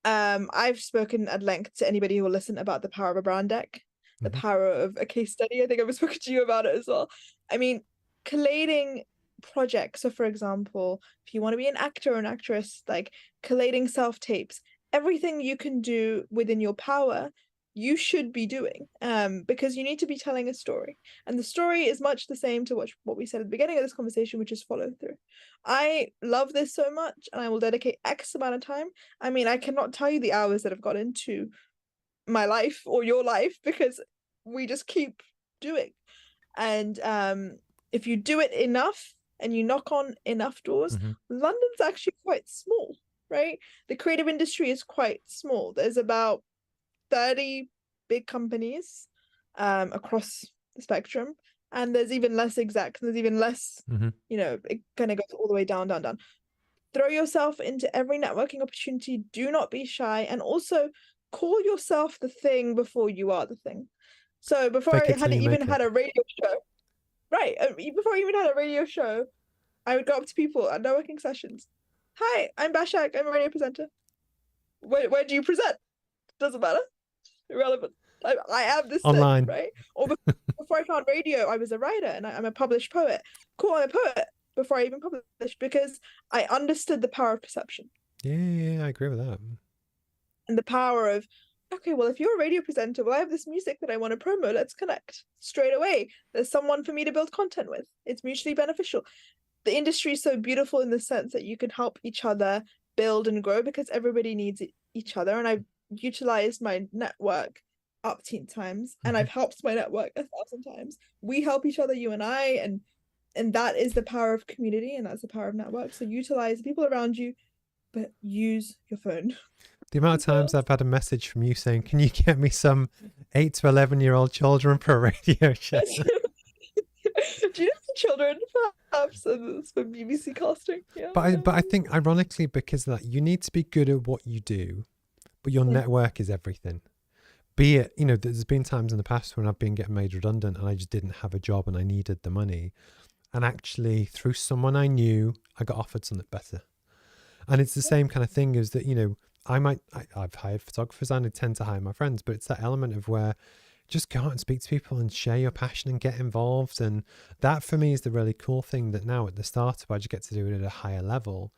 I've spoken at length to anybody who will listen about the power of a brand deck, the power of a case study. I think I've spoken to you about it as well. I mean, collating projects. So for example, if you want to be an actor or an actress, like collating self-tapes, everything you can do within your power, you should be doing, because you need to be telling a story. And the story is much the same to what we said at the beginning of this conversation, which is follow through. I love this so much, and I will dedicate X amount of time. I mean, I cannot tell you the hours that have got into my life or your life, because we just keep doing. And if you do it enough and you knock on enough doors, London's actually quite small, right? The creative industry is quite small. There's about 30 big companies across the spectrum, and there's even less execs, and there's even less, it kind of goes all the way down. Throw yourself into every networking opportunity. Do not be shy, and also call yourself the thing before you are the thing. So before I had even had a radio show, right? Before I even had a radio show, I would go up to people at networking sessions. Hi, I'm Basak. I'm a radio presenter. Where do you present? Doesn't matter. Irrelevant. I am this online thing, right? Or before I found radio, I was a writer, and I'm a published poet. Cool, I'm a poet before I even published, because I understood the power of perception. Yeah, I agree with that. And the power of, okay, well, if you're a radio presenter, well, I have this music that I want to promo. Let's connect straight away. There's someone for me to build content with. It's mutually beneficial. The industry is so beautiful in the sense that you can help each other build and grow, because everybody needs each other. And I've utilized my network umpteen times, and I've helped my network 1,000 times. We help each other, you and I, and that is the power of community, and that's the power of network. So utilize the people around you, but use your phone. The amount of times I've had a message from you saying, can you get me some 8 to 11-year-old children for a radio show? Do you have children, perhaps, for BBC casting? Yeah. But I think, ironically, because of that, you need to be good at what you do, but your network is everything. Be it, there's been times in the past when I've been getting made redundant and I just didn't have a job and I needed the money. And actually, through someone I knew, I got offered something better. And it's the same kind of thing as that, I've hired photographers and I tend to hire my friends, but it's that element of where just go out and speak to people and share your passion and get involved. And that for me is the really cool thing, that now at the startup, I just get to do it at a higher level.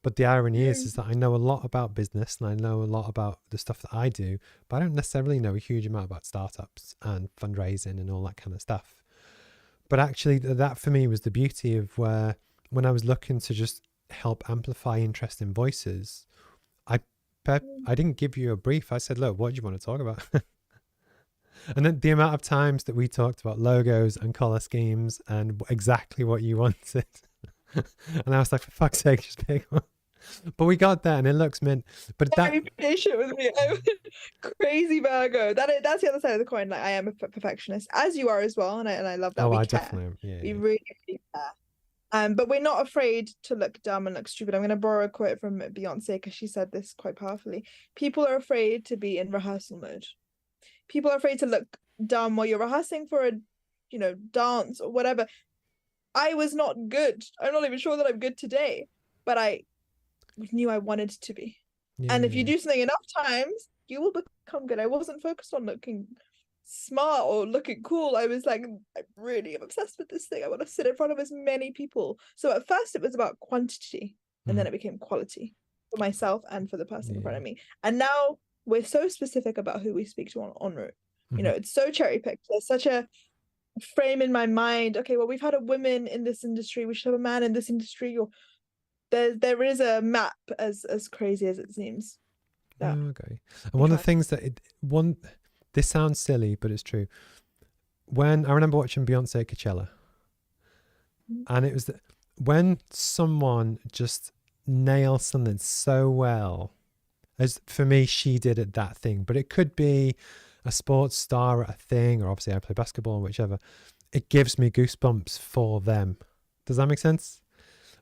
But the irony is that I know a lot about business and I know a lot about the stuff that I do, but I don't necessarily know a huge amount about startups and fundraising and all that kind of stuff. But actually that for me was the beauty of where, when I was looking to just help amplify interest in voices, I didn't give you a brief. I said, look, what do you want to talk about? And then the amount of times that we talked about logos and color schemes and exactly what you wanted. And I was like, for fuck's sake, just pick one. But we got there and it looks mint. But that, be patient with me. I'm crazy Virgo. That's the other side of the coin. Like, I am a perfectionist, as you are as well, and I love that. I definitely am. Yeah, we really care. But we're not afraid to look dumb and look stupid. I'm going to borrow a quote from Beyonce, because she said this quite powerfully. People are afraid to be in rehearsal mode. People are afraid to look dumb while you're rehearsing for a, dance or whatever. I was not good. I'm not even sure that I'm good today, but I knew I wanted to be. Yeah. And if you do something enough times, you will become good. I wasn't focused on looking smart or looking cool. I was like, I really am obsessed with this thing. I want to sit in front of as many people. So at first it was about quantity, and then it became quality for myself and for the person in front of me. And now we're so specific about who we speak to on route. It's so cherry picked. There's such a frame in my mind. Okay, well, we've had a woman in this industry, we should have a man in this industry, or there is a map, as crazy as it seems. Okay. And one of the things that this sounds silly, but it's true. When I remember watching Beyonce at Coachella, and it was when someone just nails something so well, as for me, she did at that thing, but it could be a sports star at a thing, or obviously I play basketball or whichever. It gives me goosebumps for them. Does that make sense?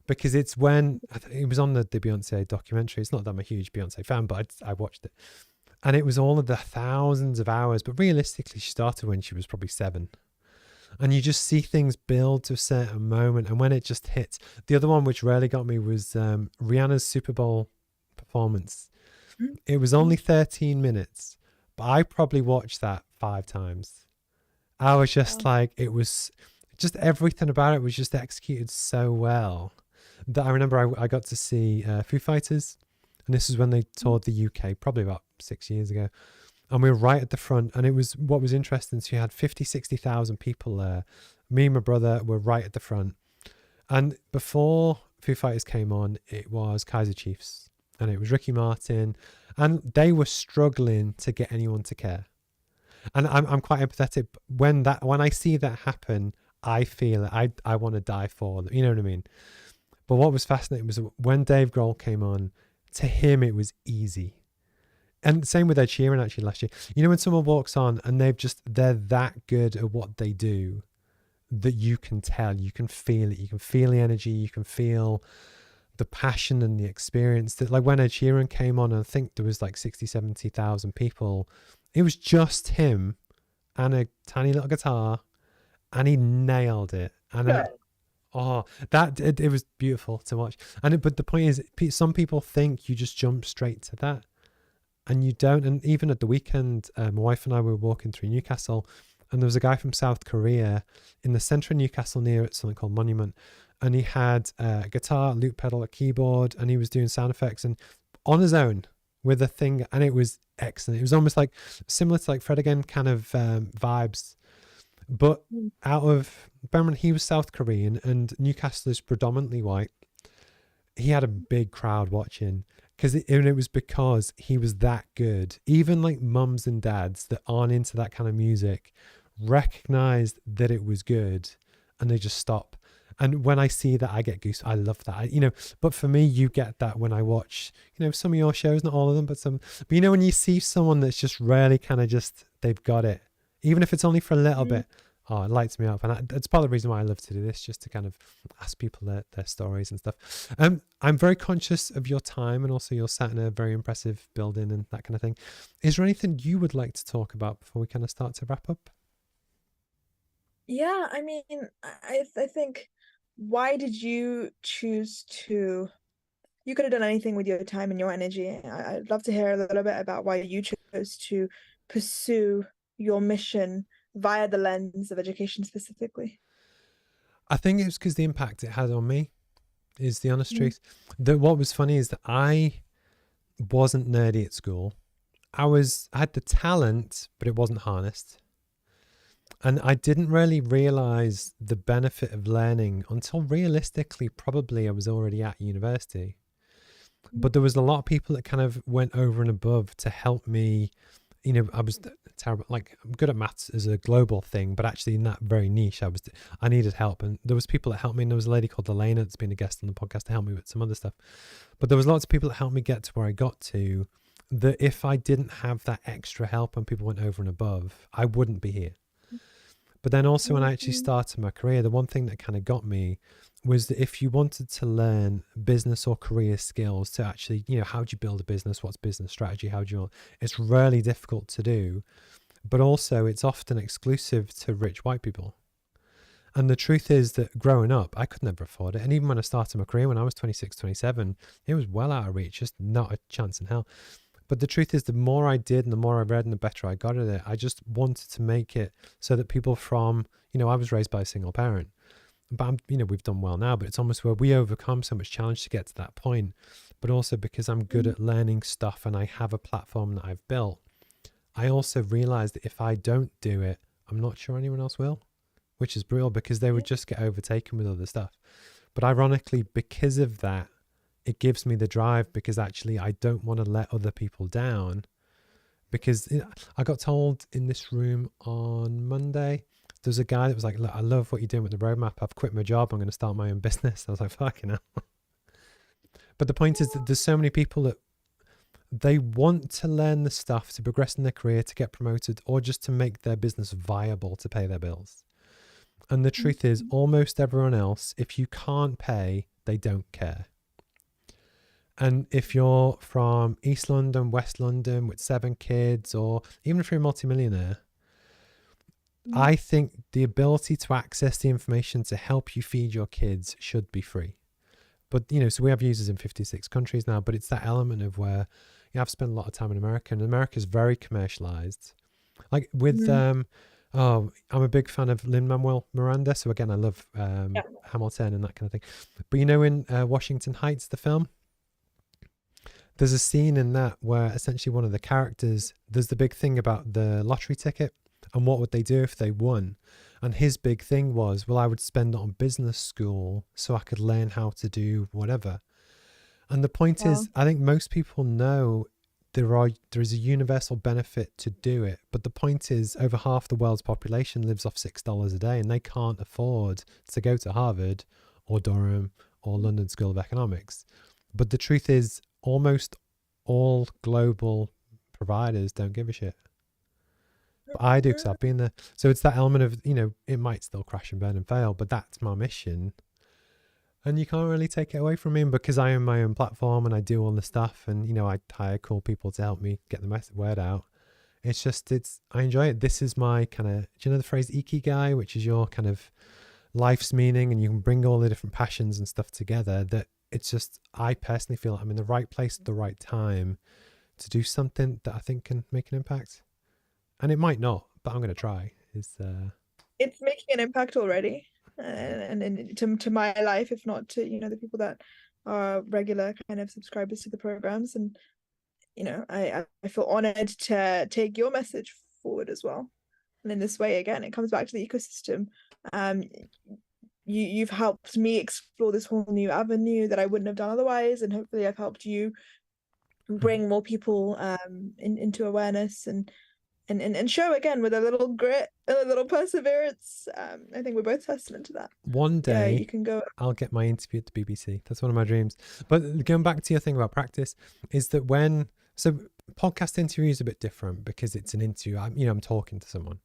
Because it's when it was on the Beyonce documentary. It's not that I'm a huge Beyonce fan, but I watched it. And it was all of the thousands of hours. But realistically, she started when she was probably 7. And you just see things build to a certain moment. And when it just hits. The other one which really got me was Rihanna's Super Bowl performance. It was only 13 minutes. But I probably watched that 5 times. I was just like, it was just everything about it was just executed so well that I remember I got to see Foo Fighters, and this is when they toured the UK, probably about 6 years ago. And we were right at the front, and it was, what was interesting, so you had 50,000-60,000 people there. Me and my brother were right at the front. And before Foo Fighters came on, it was Kaiser Chiefs, and it was Ricky Martin, and they were struggling to get anyone to care. And I'm quite empathetic. When I see that happen, I feel it. I want to die for them. You know what I mean? But what was fascinating was when Dave Grohl came on, to him it was easy. And same with Ed Sheeran actually last year. You know, when someone walks on and they're that good at what they do that you can tell, you can feel it, you can feel the energy, you can feel the passion and the experience. That, like when Ed Sheeran came on, and I think there was like 60,000-70,000 people, it was just him and a tiny little guitar, and he nailed it. And it was beautiful to watch. But the point is, some people think you just jump straight to that, and you don't. And even at the weekend, my wife and I were walking through Newcastle, and there was a guy from South Korea in the centre of Newcastle near something called Monument, and he had a guitar, a loop pedal, a keyboard, and he was doing sound effects and on his own with a thing, and it was excellent. It was almost like similar to like Fred again kind of vibes, but he was South Korean and Newcastle is predominantly white. He had a big crowd watching because it was because he was that good. Even like mums and dads that aren't into that kind of music recognized that it was good, and they just stop. And when I see that, I get goose. I love that. But for me, you get that when I watch, some of your shows, not all of them, but some. But when you see someone that's just really kind of just, they've got it, even if it's only for a little bit, it lights me up. And it's part of the reason why I love to do this, just to kind of ask people their stories and stuff. I'm very conscious of your time, and also you're sat in a very impressive building and that kind of thing. Is there anything you would like to talk about before we kind of start to wrap up? Yeah, I mean, I think, why did you choose to, you could have done anything with your time and your energy. I'd love to hear a little bit about why you chose to pursue your mission via the lens of education specifically. I think it was because the impact it had on me is the honest truth. What was funny is that I wasn't nerdy at school. I had the talent, but it wasn't harnessed. And I didn't really realize the benefit of learning until realistically, probably I was already at university. But there was a lot of people that kind of went over and above to help me. I was terrible. Like, I'm good at maths as a global thing, but actually in that very niche, I needed help. And there was people that helped me. And there was a lady called Elena that's been a guest on the podcast to help me with some other stuff. But there was lots of people that helped me get to where I got to, that if I didn't have that extra help and people went over and above, I wouldn't be here. But then also when I actually started my career, the one thing that kind of got me was that if you wanted to learn business or career skills to actually, how do you build a business? What's business strategy? It's really difficult to do, but also it's often exclusive to rich white people. And the truth is that growing up, I could never afford it. And even when I started my career, when I was 26, 27, it was well out of reach, just not a chance in hell. But the truth is, the more I did and the more I read and the better I got at it, I just wanted to make it so that people from, I was raised by a single parent, but we've done well now, but it's almost where we overcome so much challenge to get to that point. But also because I'm good at learning stuff and I have a platform that I've built, I also realized that if I don't do it, I'm not sure anyone else will, which is brutal because they would just get overtaken with other stuff. But ironically, because of that, it gives me the drive, because actually I don't want to let other people down. Because I got told in this room on Monday, there's a guy that was like, look, I love what you're doing with the roadmap. I've quit my job. I'm going to start my own business. I was like, fucking hell. But the point is that there's so many people that they want to learn the stuff to progress in their career, to get promoted, or just to make their business viable to pay their bills. And the truth is, almost everyone else, if you can't pay, they don't care. And if you're from East London, West London with 7 kids, or even if you're a multimillionaire, I think the ability to access the information to help you feed your kids should be free. But, so we have users in 56 countries now, but it's that element of where I've spent a lot of time in America, and America is very commercialized. Like with Oh, I'm a big fan of Lin-Manuel Miranda. So again, I love Yeah. Hamilton and that kind of thing. But you know, in Washington Heights, the film, there's a scene in that where essentially one of the characters, there's the big thing about the lottery ticket and what would they do if they won. And his big thing was, well, I would spend it on business school so I could learn how to do whatever. And the point Wow. is, I think most people know there is a universal benefit to do it, but the point is, over half the world's population lives off $6 a day, and they can't afford to go to Harvard or Durham or London School of Economics. But the truth is, almost all global providers don't give a shit. But I do, because I've been there. So it's that element of, it might still crash and burn and fail, but that's my mission. And you can't really take it away from me because I own my own platform and I do all the stuff, and I hire cool people to help me get the word out. It's just, I enjoy it. This is my kind of, do you know the phrase ikigai, which is your kind of life's meaning, and you can bring all the different passions and stuff together. That it's just, I personally feel like I'm in the right place at the right time to do something that I think can make an impact. And it might not, but I'm going to try. It's making an impact already, and to my life, if not to the people that are regular kind of subscribers to the programs. And I feel honored to take your message forward as well. And in this way, again, it comes back to the ecosystem. You've helped me explore this whole new avenue that I wouldn't have done otherwise, and hopefully I've helped you bring more people into awareness and show, again, with a little grit and a little perseverance. I think we're both testament to that. One day you can go. I'll get my interview at the BBC. That's one of my dreams. But going back to your thing about practice, is that podcast interview is a bit different because it's an interview. I'm talking to someone.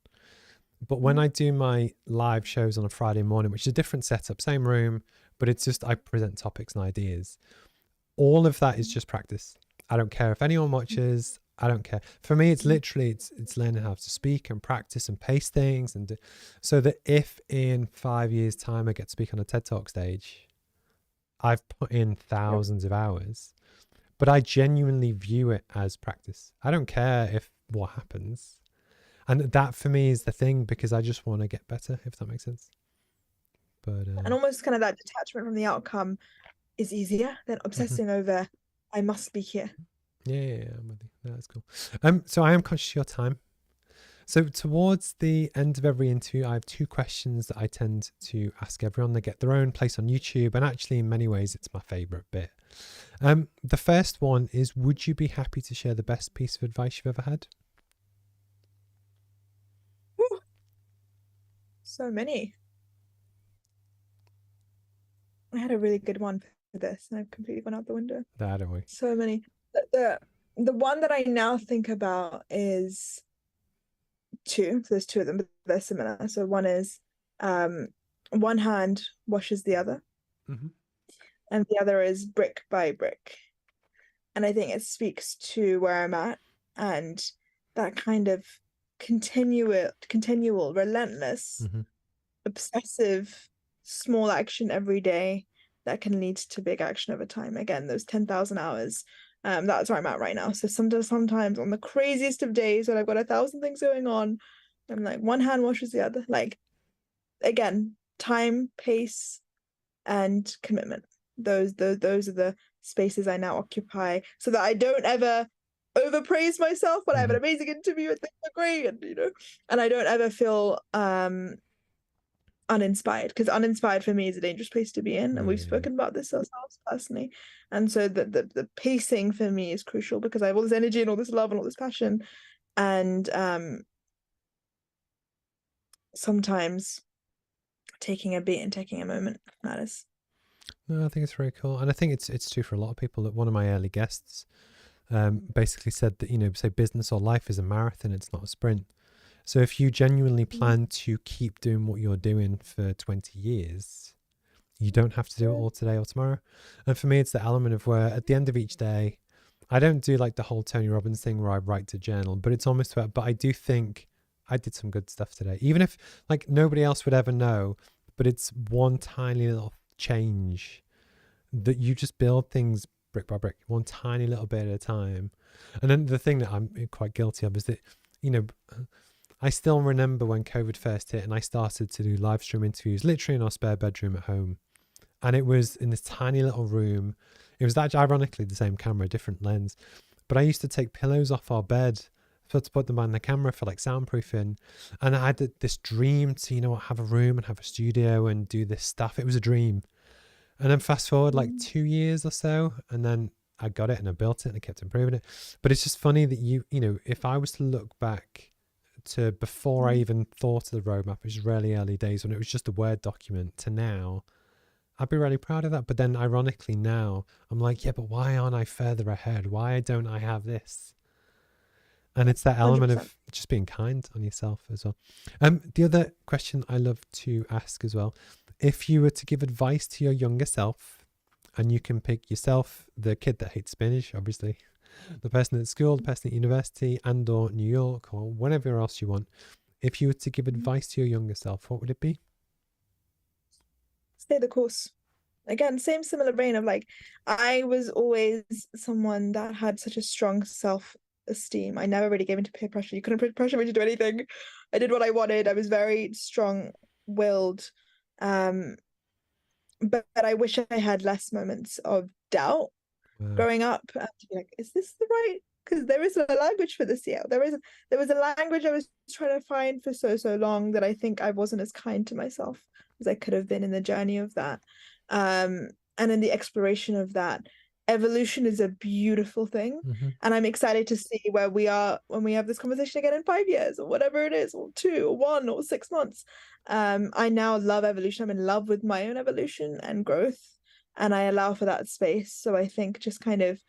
But when I do my live shows on a Friday morning, which is a different setup, same room, but it's just I present topics and ideas. All of that is just practice. I don't care if anyone watches. I don't care. For me, it's literally it's learning how to speak and practice and pace things, and so that if in 5 years' time I get to speak on a TED Talk stage, I've put in thousands of hours. But I genuinely view it as practice. I don't care if what happens. And that for me is the thing, because I just want to get better, if that makes sense. But and almost kind of that detachment from the outcome is easier than obsessing over, I must be here. Yeah, I'm with you. That's cool. So I am conscious of your time. So towards the end of every interview, I have 2 questions that I tend to ask everyone. They get their own place on YouTube, and actually in many ways it's my favorite bit. The first one is, would you be happy to share the best piece of advice you've ever had? Whew. So many. I had a really good one for this, and I've completely gone out the window. That don't we? So many. The one that I now think about is 2. So there's 2 of them, but they're similar. So one is, one hand washes the other, and the other is brick by brick. And I think it speaks to where I'm at, and that kind of continual, relentless, obsessive, small action every day that can lead to big action over time. Again, those 10,000 hours. That's where I'm at right now. So sometimes on the craziest of days when I've got 1,000 things going on, I'm like, one hand washes the other. Like, again, time, pace, and commitment. Those are the spaces I now occupy, so that I don't ever overpraise myself when I have an amazing interview and things are great, and I don't ever feel uninspired, because uninspired for me is a dangerous place to be in, and we've spoken about this ourselves personally. And so the pacing for me is crucial, because I have all this energy and all this love and all this passion, and sometimes taking a beat and taking a moment matters. No, I think it's very cool, and I think it's true for a lot of people. That one of my early guests basically said that say business or life is a marathon, it's not a sprint. So if you genuinely plan to keep doing what you're doing for 20 years, you don't have to do it all today or tomorrow. And for me, it's the element of where at the end of each day, I don't do like the whole Tony Robbins thing where I write to journal, but it's almost about, but I do think I did some good stuff today, even if like nobody else would ever know, but it's one tiny little change that you just build things brick by brick, one tiny little bit at a time. And then the thing that I'm quite guilty of is that, I still remember when COVID first hit and I started to do live stream interviews literally in our spare bedroom at home. And it was in this tiny little room. It was actually ironically the same camera, different lens. But I used to take pillows off our bed to put them on the camera for like soundproofing. And I had this dream to, have a room and have a studio and do this stuff. It was a dream. And then fast forward like 2 years or so, and then I got it and I built it and I kept improving it. But it's just funny that if I was to look back to before I even thought of the roadmap, it was really early days when it was just a Word document, to now, I'd be really proud of that. But then ironically now, I'm like, yeah, but why aren't I further ahead? Why don't I have this? And it's that element 100%. of just being kind on yourself as well. The other question I love to ask as well, if you were to give advice to your younger self, and you can pick yourself, the kid that hates spinach, obviously, the person at school, the person at university, and or New York, or whatever else you want. If you were to give advice to your younger self, what would it be? Stay the course. Again, same similar vein of like, I was always someone that had such a strong self-esteem. I never really gave into peer pressure. You couldn't pressure me to do anything. I did what I wanted. I was very strong-willed. But I wish I had less moments of doubt growing up, to be like, is this the right? Because there is a language for this. Yeah, there was a language I was trying to find for so long that I think I wasn't as kind to myself as I could have been in the journey of that, and in the exploration of that. Evolution is a beautiful thing, and I'm excited to see where we are when we have this conversation again in 5 years or whatever it is, or 2 or 1 or 6 months. I now love evolution. I'm in love with my own evolution and growth, and I allow for that space. So I think just kind of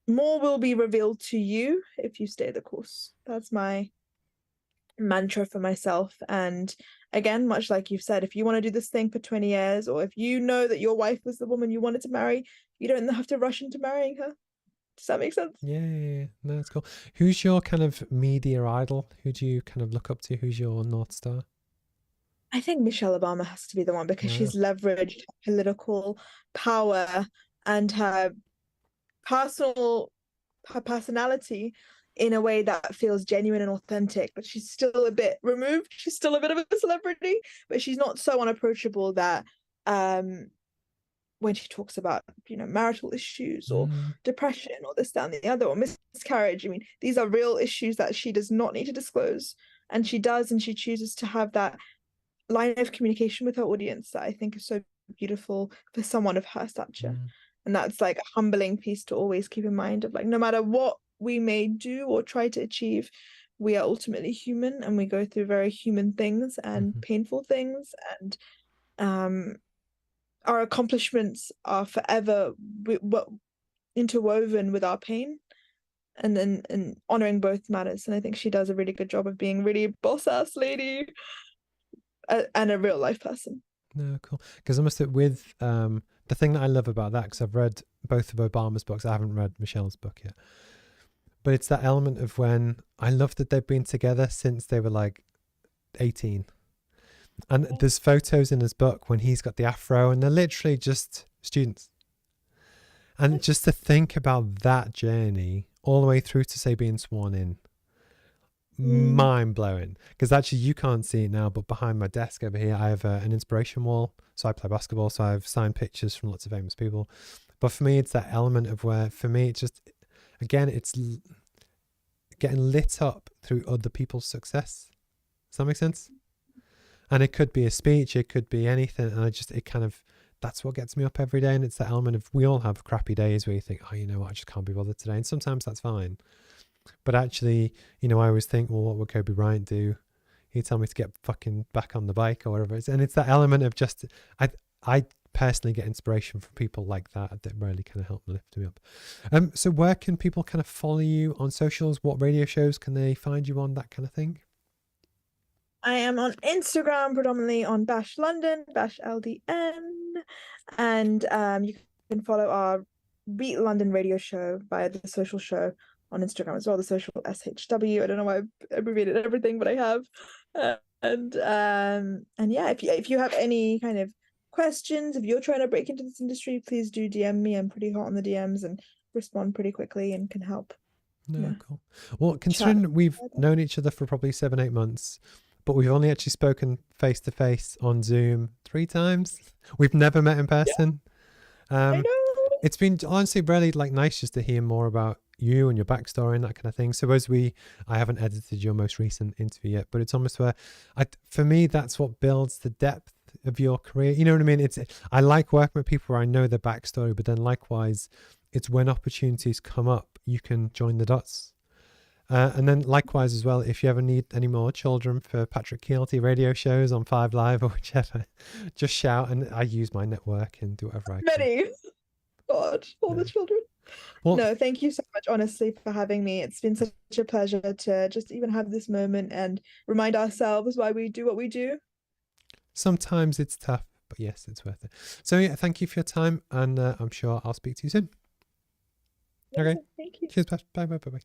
more will be revealed to you if you stay the course. That's my mantra for myself. And again, much like you've said, if you want to do this thing for 20 years, or if you know that your wife was the woman you wanted to marry, you don't have to rush into marrying her. Does that make sense? Yeah, no, that's cool. Who's your kind of media idol? Who do you kind of look up to? Who's your North Star? I think Michelle Obama has to be the one, because she's leveraged political power and her personality in a way that feels genuine and authentic, but she's still a bit removed. She's still a bit of a celebrity, but she's not so unapproachable that when she talks about, marital issues or depression or this, that, and the other, or miscarriage, I mean, these are real issues that she does not need to disclose. And she does, and she chooses to have that line of communication with her audience that I think is so beautiful for someone of her stature. And that's like a humbling piece to always keep in mind, of like, no matter what we may do or try to achieve, we are ultimately human, and we go through very human things and painful things, and our accomplishments are forever interwoven with our pain, and honoring both matters. And I think she does a really good job of being really boss ass lady and a real life person. No, cool. Because I must say, with the thing that I love about that, because I've read both of Obama's books, I haven't read Michelle's book yet, but it's that element of when I love that they've been together since they were like 18. And there's photos in his book when he's got the afro and they're literally just students. And just to think about that journey all the way through to, say, being sworn in, mind blowing. Because actually you can't see it now, but behind my desk over here I have an inspiration wall. So I play basketball, so I've signed pictures from lots of famous people. But for me, it's that element of where, for me, it's just, again, it's getting lit up through other people's success. Does that make sense? And it could be a speech, it could be anything, and it kind of, that's what gets me up every day. And it's that element of, we all have crappy days where you think, oh, you know what, I just can't be bothered today, and sometimes that's fine. But actually, I always think, well, what would Kobe Bryant do? He'd tell me to get fucking back on the bike or whatever it is. And it's that element of just, I personally get inspiration from people like that really kind of help lift me up. So where can people kind of follow you on socials? What radio shows can they find you on, that kind of thing? I am on Instagram, predominantly on Bash London, Bash LDN, and you can follow our Beat London radio show via the social show on Instagram as well, the social SHW. I don't know why I abbreviated everything, but I have. And yeah, if you have any kind of questions, if you're trying to break into this industry, please do DM me. I'm pretty hot on the DMs and respond pretty quickly and can help. No, Yeah. cool. Well, Chat. considering we've known each other for probably 7, 8 months, but we've only actually spoken face to face on Zoom 3 times. We've never met in Yeah, person. I Um, know. it's been honestly really like nice just to hear more about you and your backstory and that kind of thing. So I haven't edited your most recent interview yet, but it's almost where for me, that's what builds the depth of your career. You know what I mean? I like working with people where I know their backstory, but then likewise, it's when opportunities come up, you can join the dots. And then likewise as well, if you ever need any more children for Patrick Keelty radio shows on 5 Live or whichever, just shout and I use my network and do whatever I can. Many. God, all the Yeah. children. Well, No, thank you so much, honestly, for having me. It's been such a pleasure to just even have this moment and remind ourselves why we do what we do. sometimes it's tough, but yes, it's worth it. So yeah, thank you for your time, and I'm sure I'll speak to you soon. Okay, Amazing. Thank you. cheers, bye, bye, bye, bye.